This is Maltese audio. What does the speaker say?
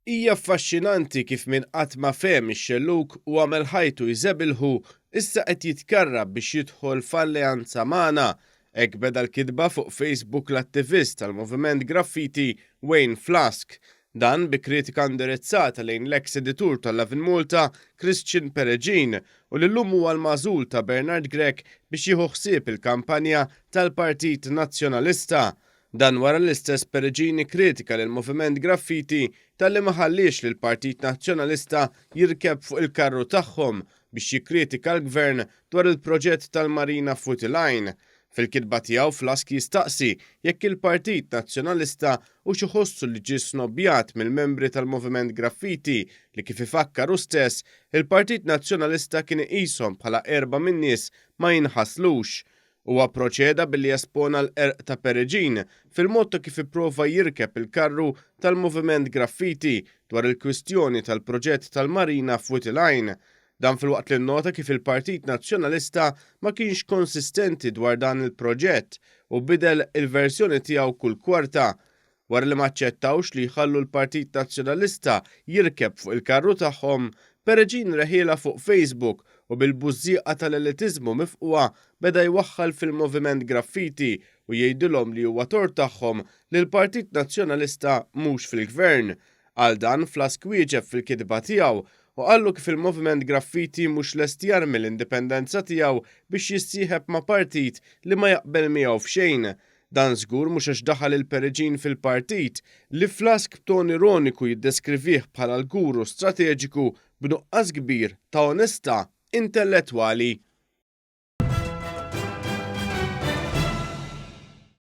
Hija affaxxinanti kif min qatt ma fehem ix-xelluk u għamel ħajtu jżebilħu issa qed jitkarrab biex jidħol f'alleanza magħna. Hekk beda l-kidba fuq Facebook l-attivist tal-Moviment Graffiti Wayne Flask. Dan bi kritika indirizzata lejn l-eks editur tal-Love in Malta Christian Pereġin u l-lum huwa l-magħżul ta' Bernard Grech biex jieħu ħsieb il-kampanja tal-Partit Nazzjonalista. Dan wara l-istess Pereġin kritika lill-Moviment Graffiti talli ma ħallix li l-Partit Nazzjonalista jirkeb fuq il-karru tagħhom biex jikkritika l-Gvern dwar il-proġett tal-Marina Footy Line. Fil-kitba tiegħu Flask jistaqsi jekk il-Partit Nazzjonalista hux iħossu li ġie snobbjat mill-membri tal-Moviment Graffiti li kif ifakkaru stess il-Partit Nazzjonalista kien iqishom bħala erba' min-nies ma jinħasslux. Huwa proċeda billi jespona l-erq ta' Pereġin fil-mod ta' kif ipprova jirkeb il-karru tal-Moviment Graffiti dwar il-kwistjoni tal-proġett tal-Marina Footy Line. Dan fil-waqt li nnota kif il-Partit Nazzjonalista ma kienx konsistenti dwar dan il-proġett u bidel il-versjoni tiegħu kull kwarta. Wara li ma aċċettawx li jħallu l-Partit Nazzjonalista jirkeb fuq il-karru tagħhom, Pereġin reħiela fuq Facebook u bil-bużżieqa tal-elitiżmu mifquwa beda jwaħħal fil-Moviment Graffiti u jgħidilhom li huwa tort tagħhom li l-Partit Nazzjonalista mhux fil-Gvern. Għal dan Flask wieġeb fil-kitba tiegħu u qallu kif il-Moviment Graffiti mhux lest jarmi l-indipendenza tiegħu biex jissieħeb ma' partit li ma jaqbel miegħu f'xejn. Dan żgur mhux għax daħal il-Pereġin fil-partit li Flask b'ton ironiku jiddeskrivih bħala l-guru strateġiku b'nuqqas kbir ta' onestà intellettwali.